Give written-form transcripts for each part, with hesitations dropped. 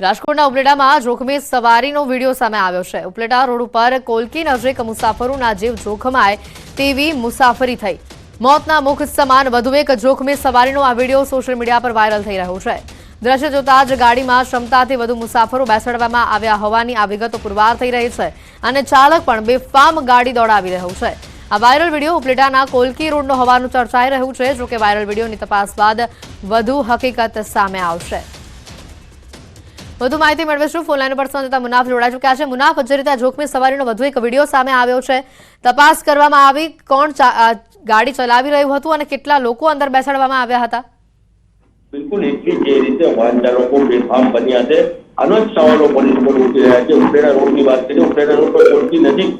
રાજકોટના ઉપલેટામાં જોખમી સવારીનો વિડીયો સામે આવ્યો છે। ઉપલેટા રોડ ઉપર કોલકી નજીક મુસાફરોના જીવ જોખમાય તેવી મુસાફરી થઈ। મોતના મુખ સમાન વધુ એક જોખમી સવારીનો આ વિડીયો સોશિયલ મીડિયા પર વાયરલ થઈ રહ્યો છે। દ્રશ્ય જોતા જ ગાડીમાં ક્ષમતાથી વધુ મુસાફરો બેસાડવામાં આવ્યા હોવાની આ વિગતો પુરવાર થઈ રહી છે અને ચાલક પણ બેફામ ગાડી દોડાવી રહ્યો છે। આ વાયરલ વિડીયો ઉપલેટાના કોલકી રોડનો હોવાનું ચર્ચાઈ રહ્યું છે। જો કે વાયરલ વિડીયોની તપાસ બાદ વધુ હકીકત સામે આવશે। વધુ માહિતી મેળવીશું। ફોન લાઈન પર સંવાદદાતા મુનાફ જોડાઈ ચૂક્યા છે। મુનાફ, જે રીતે જોખમી સવારીનો વધુ એક વિડીયો સામે આવ્યો છે, તપાસ કરવામાં આવી, કોણ ગાડી ચલાવી રહ્યું હતું અને કેટલા લોકો અંદર બેસાડવામાં આવ્યા હતા? બિલકુલ એટલી જે રીતે વાહન ચાલકો બેફામ બન્યા છે, આનો જ સવાલો પોલીસ પર ઉઠી રહ્યા છે। ઉપલેટા રોડની વાત કરીએ, ઉપલેટા રોડ પર કોલકી નજીક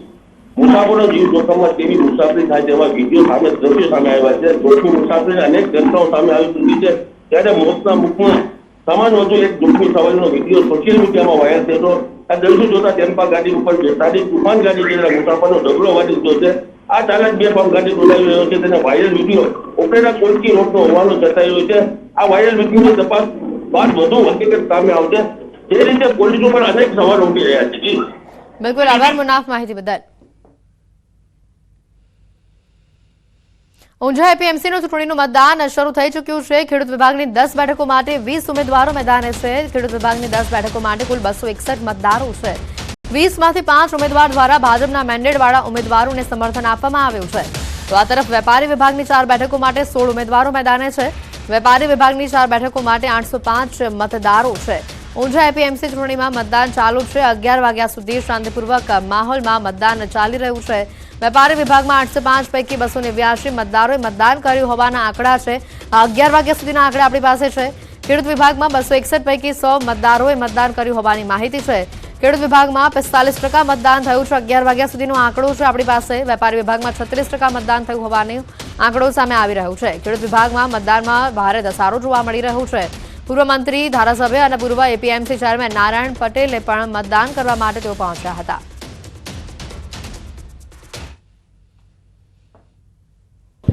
મુસાફરો જીવ જોખમમાં કેવી મુસાફરી થાય તેવા વિડીયો સામે દ્રશ્યો સામે આવ્યા છે। જોખમી મુસાફરી અનેક ઘટનાઓ સામે આવી ચૂકી છે, ત્યારે મોતના મુખમાં સમાન વધુ એક જોખમી સવારીનો વિડીયો સોશિયલ મીડિયામાં વાયરલ થયો। આ દ્રશ્યો જોતા ટેમ્પા ગાડી ઉપર બેસાડી તુફાન ગાડી જેના મુસાફરનો ઢગલો વાટી દીધો છે। આ ચાલક બેફામ ગાડી દોડાવી રહ્યો છે, તેને વાયરલ વિડીયો ઉપલેટા કોલકી રોડનો હોવાનું ચર્ચાઈ રહ્યું છે। આ વાયરલ વિડીયોની તપાસ બાદ વધુ હકીકત સામે આવશે। જે રીતે પોલીસો પર અનેક સવાલો ઉઠી રહ્યા છે। બિલકુલ, આભાર મુનાફ માહિતી બદલ। ઊંઝા એપીએમસીનું ચૂંટણીનું મતદાન શરૂ થઈ ચૂક્યું છે। ખેડૂત વિભાગની 10 બેઠકો માટે 20 ઉમેદવારો મેદાને છે। ખેડૂત વિભાગની 10 બેઠકો માટે કુલ 261 મતદારો છે। 20માંથી 5 ઉમેદવાર દ્વારા ભાજપના મેન્ડેટવાળા ઉમેદવારોને સમર્થન આપવામાં આવ્યું છે। તો આ તરફ વેપારી વિભાગની 4 બેઠકો માટે 16 ઉમેદવારો મેદાને છે। વેપારી વિભાગની 4 બેઠકો માટે 805 મતદારો છે। ઊંઝા એપીએમસી ચૂંટણીમાં મતદાન ચાલુ છે। 11 વાગ્યા સુધી શાંતિપૂર્વક માહોલમાં મતદાન ચાલી રહ્યું છે। વેપારી વિભાગમાં 805 પૈકી 289 મતદારોએ મતદાન કર્યું હોવાના આંકડા છે। 11 વાગ્યા સુધીના આંકડા આપણી પાસે છે। ખેડૂત વિભાગમાં 261 પૈકી 100 મતદારોએ મતદાન કર્યું હોવાની માહિતી છે। ખેડૂત વિભાગમાં 45% મતદાન થયું છે। 11 વાગ્યા સુધીનો આંકડો છે આપણી પાસે। વેપારી વિભાગમાં 36% મતદાન થયું હોવાનો આંકડો સામે આવી રહ્યો છે। ખેડૂત વિભાગમાં મતદાનમાં ભારે ધસારો જોવા મળી રહ્યો છે। પૂર્વ મંત્રી, ધારાસભ્ય અને પૂર્વ એપીએમસી ચેરમેન નારાયણ પટેલે પણ મતદાન કરવા માટે તેઓ પહોંચ્યા હતા।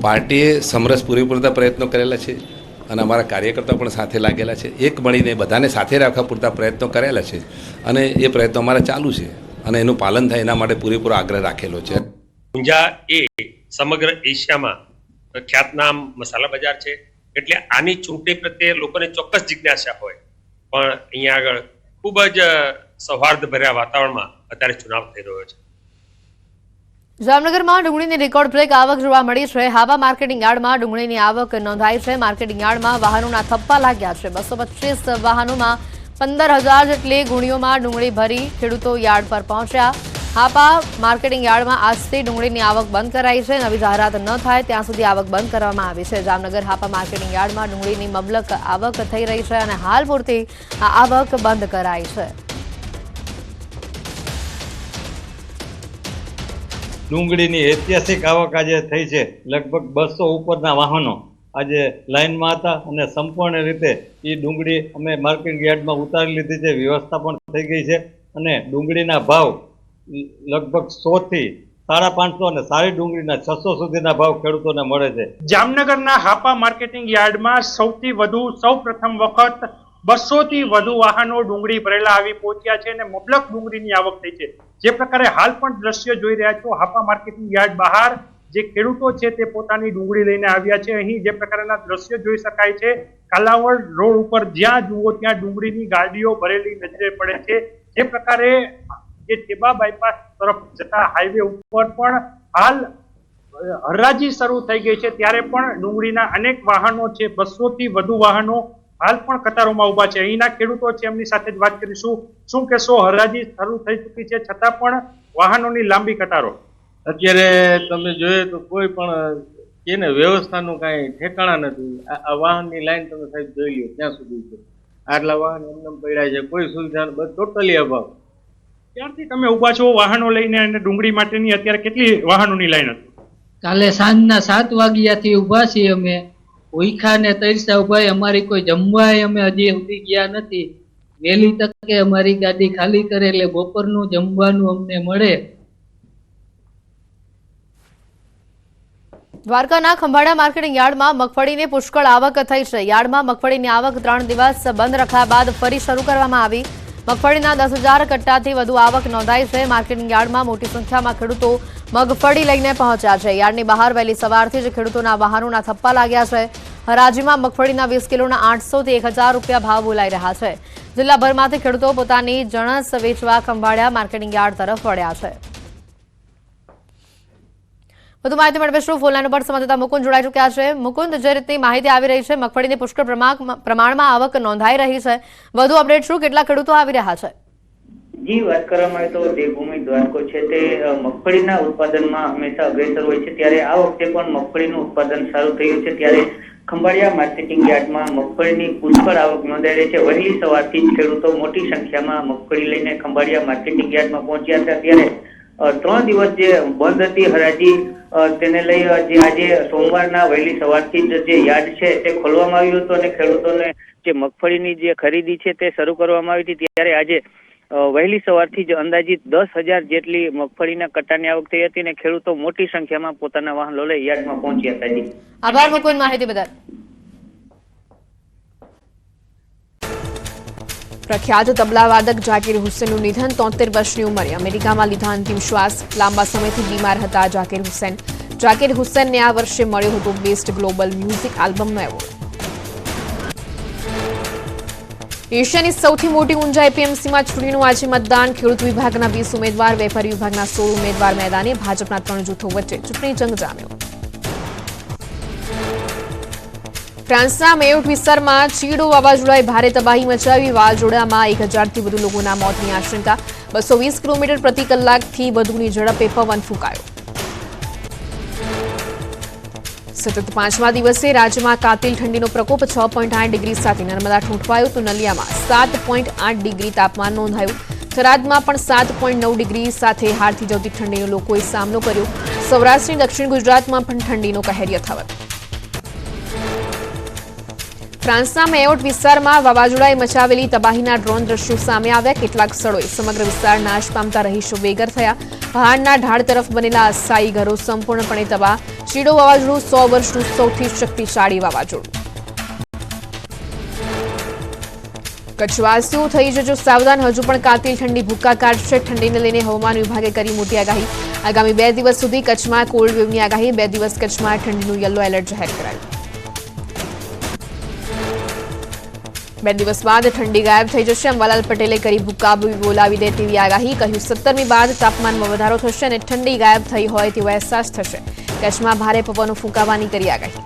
પાર્ટીએ સમરસ પૂરેપૂરતા પ્રયત્નો કરેલા છે અને અમારા કાર્યકર્તાઓ પણ સાથે લાગેલા છે। એક મળીને બધાને સાથે રાખવા પૂરતા પ્રયત્નો કરેલા છે અને એ પ્રયત્નો અમારા ચાલુ છે અને એનું પાલન થાય એના માટે પૂરેપૂરો આગ્રહ રાખેલો છે। ઊંઝા એ સમગ્ર એશિયામાં ખ્યાતનામ મસાલા બજાર છે, એટલે આની ચૂંટણી પ્રત્યે લોકોને ચોક્કસ જિજ્ઞાસા હોય, પણ અહીંયા આગળ ખૂબ જ સૌહાર્દભર્યા વાતાવરણમાં અત્યારે ચુનાવ થઈ રહ્યો છે। જામનગરમાં ડુંગળીની રેકોર્ડ બ્રેક આવક જોવા મળી છે। હાવા માર્કેટિંગ યાર્ડમાં ડુંગળીની આવક નોંધાઈ છે। માર્કેટિંગ યાર્ડમાં વાહનોના થપ્પા લાગ્યા છે। 225 વાહનોમાં 15,000 જેટલી ગુણીઓમાં ડુંગળી ભરી ખેડૂતો યાર્ડ પર પહોંચ્યા। હાપા માર્કેટિંગ યાર્ડમાં આજથી ડુંગળીની આવક બંધ કરાઈ છે। નવી જાહેરાત ન થાય ત્યાં સુધી આવક બંધ કરવામાં આવી છે। જામનગર હાપા માર્કેટિંગ યાર્ડમાં ડુંગળીની મબલક આવક થઈ રહી છે અને હાલ પૂરતી આ આવક બંધ કરાઈ છે। ડુંગળીની ઐતિહાસિક આવક આજે થઈ છે। લગભગ 200 ઉપરના વાહનો આજે લાઇનમાં હતા અને સંપૂર્ણ રીતે એ ડુંગળી અમે માર્કેટિંગ યાર્ડમાં ઉતારી લીધી છે। વ્યવસ્થા પણ થઈ ગઈ છે અને ડુંગળીના ભાવ લગભગ 100 થી 550 અને સારી ડુંગળીના 600 સુધીના ભાવ ખેડૂતોને મળે છે। જામનગરના હાપા માર્કેટિંગ યાર્ડમાં સૌ પ્રથમ વખત 200 થી વધુ વાહનો ડુંગળી ભરેલા આવી પહોંચ્યા છે અને મબલક ડુંગળીની આવક થઈ છે। જે પ્રકારે હાલ પણ દ્રશ્ય જોઈ રહ્યા છો, હાપા માર્કેટિંગ યાર્ડ બહાર જે ખેડૂતો છે તે પોતાની ડુંગળી લઈને આવ્યા છે। અહીં જે પ્રકારના દ્રશ્યો જોઈ શકાય છે, કાલાવડ રોડ ઉપર જ્યાં જુઓ ત્યાં ડુંગળીની ગાડીઓ ભરેલી નજરે પડે છે। જે પ્રકારે જે ટેબા બાયપાસ તરફ જતા હાઈવે ઉપર પણ હાલ હરાજી શરૂ થઈ ગઈ છે, ત્યારે પણ ડુંગળીના અનેક વાહનો છે, 200 થી વધુ વાહનો હાલ પણ કતારોમાં ઉભા છે। અહીંના ખેડૂતો છે, એમની સાથે જ વાત કરીશું। શું કહેશો, હરાજી શરૂ થઈ ચૂકી છે છતાં પણ વાહનોની લાંબી કતારો? અત્યારે તમે જોઈએ તો કોઈ પણ એને વ્યવસ્થાનું કાંઈ ઠેકાણા નથી। આ વાહનની લાઈન તમે સાહેબ જોઈ લો ત્યાં સુધી છે, આટલા વાહન એમને પડ્યા છે, કોઈ સુવિધા બસ ટોટલી અભાવ। ત્યારથી તમે ઉભા છો વાહનો લઈને અને ડુંગળી માટેની અત્યારે કેટલી વાહનોની લાઈન હતી? કાલે સાંજના 7 વાગ્યાથી ઉભા છીએ અમે, ભૂખા ને તરસ્યા ઉભા। અમારી કોઈ જમવા અમે હજી સુધી ગયા નથી। વહેલી તકે અમારી ગાડી ખાલી કરે એટલે બપોરનું જમવાનું અમને મળે। દ્વારકાના ખંભાળિયા માર્કેટિંગ યાર્ડમાં મગફળીની પુષ્કળ આવક થઈ છે. યાર્ડમાં મગફળીની આવક 3 દિવસ બંધ રખાયા બાદ ફરી શરૂ કરવામાં આવી. મગફળીના 10,000 કટ્ટાથી વધુ આવક નોંધાઈ છે. માર્કેટિંગ યાર્ડમાં મોટી સંખ્યામાં ખેડૂતો મગફળી લઈને પહોંચ્યા છે. યાર્ડની બહાર વહેલી સવારથી જ ખેડૂતોના વાહનોના થપ્પા લાગ્યા છે. હરાજીમાં મગફળીના 20 કિલોના 800 થી 1,000 રૂપિયા ભાવ બોલાઈ રહ્યા છે. જિલ્લાભરમાંથી ખેડૂતો પોતાની જણસ વેચવા ખંભાળિયા માર્કેટિંગ યાર્ડ તરફ વળ્યા છે. વધુ માહિતી મેળવીશું. ફોન લાઈન પર સંવાદદાતા મુકુંદ જોડાઈ ચૂક્યા છે. મુકુંદ, જે રીતની માહિતી આવી રહી છે, મગફળીની પુષ્કળ પ્રમાણમાં આવક નોંધાઈ રહી છે, વધુ અપડેટ શું, કેટલા ખેડૂતો આવી રહ્યા છે? જી, વાત કરવામાં આવે તો દેવભૂમિ દ્વારકો છે તે મગફળીના ઉત્પાદનમાં હંમેશા અગ્રેસર હોય છે. ત્યારે આ વખતે પણ મગફળીનું ઉત્પાદન સારું થયું છે. ત્યારે ખંભાળિયા માર્કેટિંગ યાર્ડમાં મગફળીની પુષ્કળ આવક નોંધાઈ રહી છે. વહેલી સવારથી જ ખેડૂતો મોટી સંખ્યામાં મગફળી લઈને ખંભાળિયા માર્કેટિંગ યાર્ડમાં પહોંચ્યા હતા. ત્યારે 3 દિવસ જે બંધ હતી હરાજી, તેને લઈ જે આજે સોમવારના વહેલી સવારથી જ જે યાર્ડ છે તે ખોલવામાં આવ્યું હતું અને ખેડૂતોને જે મગફળીની જે ખરીદી છે તે શરૂ કરવામાં આવી હતી. ત્યારે આજે વહેલી સવારથી જ અંદાજિત 10,000 જેટલી મગફળીના કટ્ટાની આવક થઈ હતી અને ખેડૂતો મોટી સંખ્યામાં પોતાના વાહનો લઈ યાર્ડમાં પહોંચ્યા હતા. જી, આભાર મુકુંદ માહિતી બદલ. પ્રખ્યાત તબલાવાદક જાકીર હુસેનનું નિધન, 73 વર્ષની ઉંમરે અમેરિકામાં લીધા અંતિમ શ્વાસ. લાંબા સમયથી બીમાર હતા જાકીર હુસેન. જાકીર હુસેનને આ વર્ષે મળ્યો હતો બેસ્ટ ગ્લોબલ મ્યુઝિક આલ્બમનો એવોર્ડ. એશિયાની સૌથી મોટી ઊંઝા એપીએમસીમાં ચૂંટણીનું આજે મતદાન. ખેડૂત વિભાગના 20 ઉમેદવાર, વેપારી વિભાગના 16 ઉમેદવાર મેદાને. ભાજપના 3 જૂથો વચ્ચે ચૂંટણી જંગ જામ્યો. ફ્રાન્સના મેયોટ વિસ્તારમાં ચીડો વાવાઝોડાએ ભારે તબાહી મચાવી. વાવાઝોડામાં 1,000થી વધુ લોકોના મોતની આશંકા. 220 કિલોમીટર પ્રતિ કલાકથી વધુની ઝડપે પવન ફૂંકાયો. સતત 5મા દિવસે રાજ્યમાં કાતિલ ઠંડીનો પ્રકોપ. 6.8 ડિગ્રી સાથે નર્મદા ઠૂંઠવાયો તો નલિયામાં 7.8 ડિગ્રી તાપમાન નોંધાયું. થરાદમાં પણ 7.9 ડિગ્રી સાથે હાડથી જવતી ઠંડીનો લોકોએ સામનો કર્યો. સૌરાષ્ટ્રની દક્ષિણ ગુજરાતમાં પણ ઠંડીનો કહેર યથાવત. ફ્રાન્સના મેયોટ વિસ્તારમાં વાવાઝોડાએ મચાવેલી તબાહીના ડ્રોન દ્રશ્યો સામે આવ્યા. કેટલાક સ્થળોએ સમગ્ર વિસ્તાર નાશ પામતા રહીશો બેઘર થયા. પહાડના ઢાળ તરફ બનેલા અસ્થાયી ઘરો સંપૂર્ણપણે તબાહ. ચીડો વાવાઝોડું 100 વર્ષનું સૌથી શક્તિશાળી વાવાઝોડું. કચ્છવાસીઓ થઈ જજો સાવધાન, હજુ પણ કાતિલ ઠંડી ભૂક્કા કાઢશે. ઠંડીને લઈને હવામાન વિભાગે કરી મોટી આગાહી. આગામી 2 દિવસ સુધી કચ્છમાં કોલ્ડ વેવની આગાહી. 2 દિવસ કચ્છમાં ઠંડીનું યલો એલર્ટ જાહેર કરાયું. 2 દિવસ બાદ ઠંડી ગાયબ થઈ જશે. અંબાલાલ પટેલે કરી ભૂક્કા બોલાવી દે તેવી આગાહી. કહ્યું 17મી બાદ તાપમાનમાં વધારો થશે અને ઠંડી ગાયબ થઈ હોય તેવો અહેસાસ થશે. કચ્છમાં ભારે પવનો ફૂંકાવાની કરી આગાહી.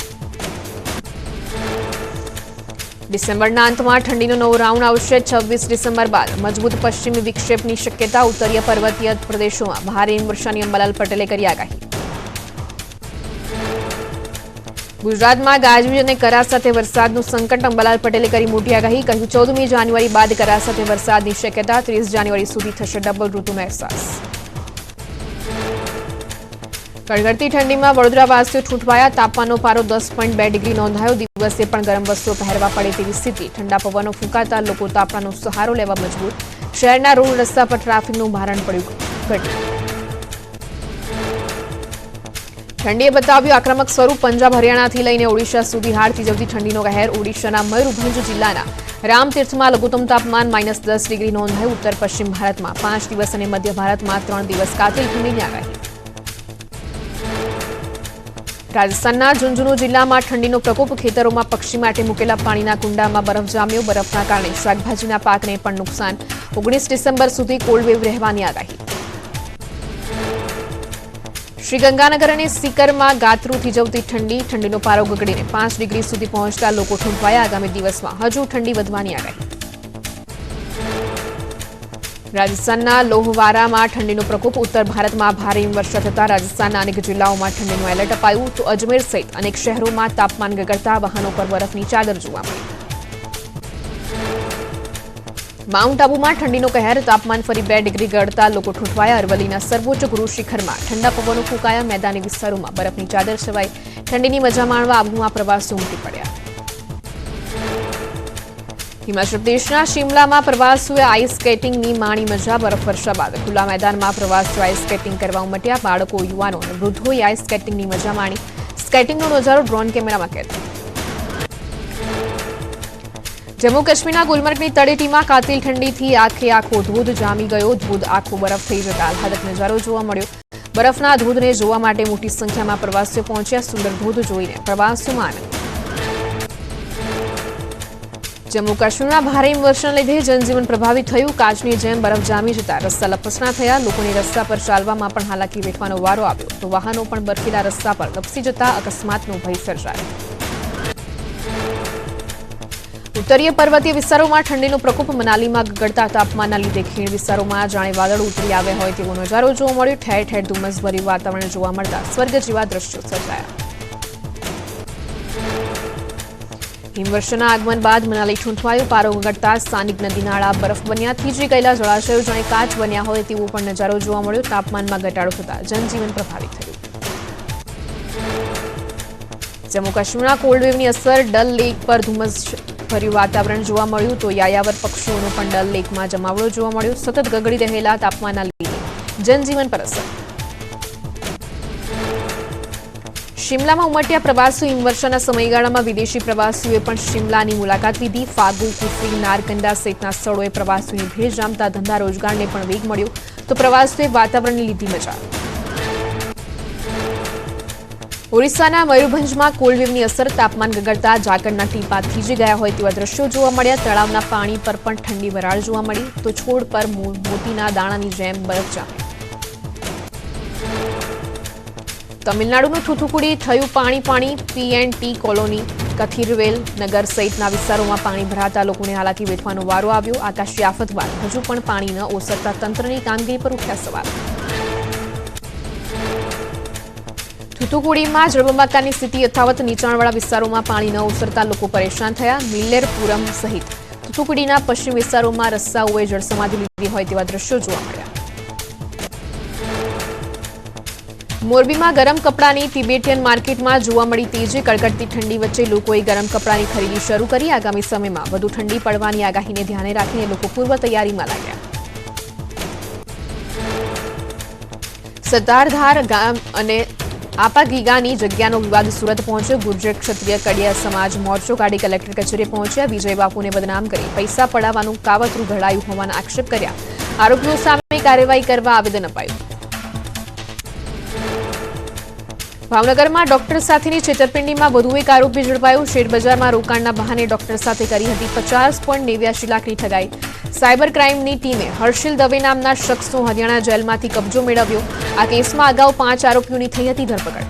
ડિસેમ્બરના અંતમાં ઠંડીનો નવો રાઉન્ડ આવશે. 26 ડિસેમ્બર બાદ મજબૂત પશ્ચિમી વિક્ષેપની શક્યતા. ઉત્તરીય પર્વતીય પ્રદેશોમાં ભારે હિમવર્ષાની અંબાલાલ પટેલે કરી આગાહી. ગુજરાતમાં ગાજવીજ અને કરા સાથે વરસાદનું સંકટ. અંબાલાલ પટેલે કરી મોટી આગાહી. કહ્યું 14મી જાન્યુઆરી બાદ કરા સાથે વરસાદની શક્યતા. 30 જાન્યુઆરી સુધી થશે ડબલ ઋતુનો અહેસાસ. કડકડતી ઠંડીમાં વડોદરાવાસીઓ ઠૂંઠવાયા. તાપમાનનો પારો 10.2 ડિગ્રી નોંધાયો. દિવસે પણ ગરમ વસ્ત્રો પહેરવા પડે તેવી સ્થિતિ. ઠંડા પવનો ફૂંકાતા લોકો તાપમાનનો સહારો લેવા મજબૂર. શહેરના રોડ રસ્તા પર ટ્રાફિકનું ભારણ પડ્યું ઘટ્યું. ઠંડીએ બતાવ્યું આક્રમક સ્વરૂપ. પંજાબ હરિયાણાથી લઈને ઓડિશા સુધી હાડથી જવતી ઠંડીનો કહેર. ઓડિશાના મયુરભંજ જિલ્લાના રામતીર્થમાં લઘુત્તમ તાપમાન -10 ડિગ્રી નોંધાયું. ઉત્તર પશ્ચિમ ભારતમાં 5 દિવસ અને મધ્ય ભારતમાં 3 દિવસ કાતિલ ઠંડીની આગાહી. રાજસ્થાનના ઝુંઝુનુ જિલ્લામાં ઠંડીનો પ્રકોપ. ખેતરોમાં પક્ષી માટે મૂકેલા પાણીના કુંડામાં બરફ જામ્યો. બરફના કારણે શાકભાજીના પાકને પણ નુકસાન. 19 ડિસેમ્બર સુધી કોલ્ડ વેવ રહેવાની આગાહી. શ્રી ગંગાનગર અને સીકરમાં ગાત્રું થીજવતી ઠંડી. ઠંડીનો પારો ગગડીને 5 ડિગ્રી સુધી પહોંચતા લોકો ઠૂંઠવાયા. આગામી દિવસમાં હજુ ઠંડી વધવાની આગાહી. રાજસ્થાનના લોહવારામાં ઠંડીનો પ્રકોપ. ઉત્તર ભારતમાં ભારે હિમવર્ષા થતાં રાજસ્થાનના અનેક જિલ્લાઓમાં ઠંડીનું એલર્ટ અપાયું. તો અજમેર સહિત અનેક શહેરોમાં તાપમાન ગગડતા વાહનો પર બરફની ચાદર જોવા મળી. માઉન્ટ આબુમાં ઠંડીનો કહેર. તાપમાન ફરી 2 ડિગ્રી ગળતા લોકો ઠૂંઠવાયા. અરવલ્લીના સર્વોચ્ચ ગુરુ શિખરમાં ઠંડા પવનો ફૂંકાયા. મેદાની વિસ્તારોમાં બરફની ચાદર છવાઈ. ઠંડીની મજા માણવા આબુમાં પ્રવાસીઓ ઉમટી પડ્યા. હિમાચલ પ્રદેશના શિમલામાં પ્રવાસીઓએ આઈસ સ્કેટિંગની માણી મજા. બરફવર્ષા બાદ ખુલ્લા મેદાનમાં પ્રવાસીઓ આઈસ સ્કેટિંગ કરવા ઉમટ્યા. બાળકો, યુવાનો અને વૃદ્ધોએ આઈસ સ્કેટિંગની મજા માણી. સ્કેટિંગનો નજારો ડ્રોન કેમેરામાં કેદ. જમ્મુ કાશ્મીરના ગુલમર્ગની તળેટીમાં કાતિલ ઠંડીથી આખો ધોધ જામી ગયો. ધોધ આખો બરફ થઈ જતા આહલાદક નજારો જોવા મળ્યો. બરફના ધોધને જોવા માટે મોટી સંખ્યામાં પ્રવાસીઓ પહોંચ્યા. સુંદર ધોધ જોઈને પ્રવાસીઓમાં આનંદ. જમ્મુ કાશ્મીરમાં ભારે હિમવર્ષાને લીધે જનજીવન પ્રભાવિત થયું. કાચની જેમ બરફ જામી જતા રસ્તા લપસણા થયા. લોકોને રસ્તા પર ચાલવામાં પણ હાલાકી વેઠવાનો વારો આવ્યો તો વાહનો પણ બરફીલા રસ્તા પર લપસી જતા અકસ્માતનો ભય સર્જાયો. ઉત્તરીય પર્વતીય વિસ્તારોમાં ઠંડીનો પ્રકોપ. મનાલીમાં ગગડતા તાપમાનના લીધે ખીણ વિસ્તારોમાં જાણે વાદળ ઉતરી આવ્યા હોય તેવો નજારો જોવા મળ્યો. ઠેર ઠેર ધુમ્મસભર્યું વાતાવરણ જોવા મળતા સ્વર્ગ જેવા દ્રશ્યો સર્જાયા. હિમવર્ષાના આગમન બાદ મનાલી ઠૂંઠવાયું. પારો ગગડતા સ્થાનિક નદી નાળા બરફ બન્યા. થીજી ગયેલા જળાશયો જાણે કાચ બન્યા હોય તેવો પણ નજારો જોવા મળ્યો. તાપમાનમાં ઘટાડો થતા જનજીવન પ્રભાવિત થયું. જમ્મુ કાશ્મીરના કોલ્ડવેવની અસર. ડલ લેક પર ધુમ્મસ ભર્યું વાતાવરણ જોવા મળ્યું તો યાયાવર પક્ષીઓનો પણ ડલ લેકમાં જમાવડો જોવા મળ્યો. સતત ગગડી રહેલા તાપમાનના લીધે જનજીવન પર અસર. શિમલામાં ઉમટ્યા પ્રવાસીઓ. હિમવર્ષાના સમયગાળામાં વિદેશી પ્રવાસીઓએ પણ શિમલાની મુલાકાત લીધી. ફાગુ, કુફરી, નારકંડા સહિતના સ્થળોએ પ્રવાસીઓની ભીડ જામતા ધંધા રોજગારને પણ વેગ મળ્યો તો પ્રવાસીઓએ વાતાવરણની લીધી મજા. ઓડિશાના મયુરભંજમાં કોલ્ડવેવની અસર. તાપમાન ગગડતા ઝાકળના ટીપા થીજી ગયા હોય તેવા દ્રશ્યો જોવા મળ્યા. તળાવના પાણી પર પણ ઠંડી વરાળ જોવા મળી તો છોડ પર મોતીના દાણાની જેમ બરફ જામી. તમિલનાડુનું થૂથુકુડી થયું પાણી. PNT કોલોની, કથિરવેલ નગર સહિતના વિસ્તારોમાં પાણી ભરાતા લોકોને હાલાકી વેઠવાનો વારો આવ્યો. આકાશી આફત બાદ હજુ પણ પાણી ન ઓસરતા તંત્રની કામગીરી પર ઉઠ્યા સવાલ. થૂથુકુડીમાં જળબંબાકારની સ્થિતિ યથાવત. નીચાણવાળા વિસ્તારોમાં પાણી ન ઓસરતા લોકો પરેશાન થયા. મિલ્લેરપુરમ સહિત થૂથુકુડીના પશ્ચિમ વિસ્તારોમાં રસ્તાઓએ જળસમાધિ લીધી હોય તેવા દ્રશ્યો જોવા મળ્યા. મોરબીમાં ગરમ કપડાની તિબેટિયન માર્કેટમાં જોવા મળી તેજી. કડકડતી ઠંડી વચ્ચે લોકોએ ગરમ કપડાની ખરીદી શરૂ કરી. આગામી સમયમાં વધુ ઠંડી પડવાની આગાહીને ધ્યાને રાખીને લોકો પૂર્વ તૈયારીમાં લાગ્યા. સત્તારધાર ગામ અને આપાગીગાની જગ્યાનો વિવાદ સુરત પહોંચ્યો. ગુર્જર ક્ષત્રિય કડિયા સમાજ મોરચો કાઢી કલેક્ટર કચેરીએ પહોંચ્યા. વિજય બાપુને બદનામ કરી પૈસા પડાવવાનું કાવતરું ઘડાયું હોવાના આક્ષેપ કર્યા. આરોપીઓ સામે કાર્યવાહી કરવા આવેદન અપાયું. ભાવનગરમાં ડોક્ટર સાથેની છેતરપિંડીમાં વધુ એક આરોપી ઝડપાયો. શેરબજારમાં રોકાણના બહાને ડોક્ટર સાથે કરી હતી 50.89 લાખની ઠગાઈ. સાયબર ક્રાઇમની ટીમે હર્ષિલ દવે નામના શખ્સનો હરિયાણા જેલમાંથી કબજો મેળવ્યો. આ કેસમાં અગાઉ 5 આરોપીઓની થઈ હતી ધરપકડ.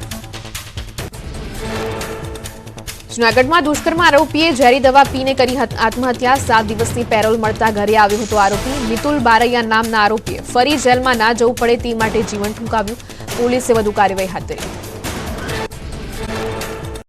જૂનાગઢમાં દુષ્કર્મ આરોપીએ ઝેરી દવા પીને કરી આત્મહત્યા. 7 દિવસની પેરોલ મળતા ઘરે આવ્યો હતો આરોપી. મિતુલ બારૈયા નામના આરોપીએ ફરી જેલમાં ના જવું પડે તે માટે જીવન ટૂંકાવ્યું. પોલીસે વધુ કાર્યવાહી હાથ ધરી.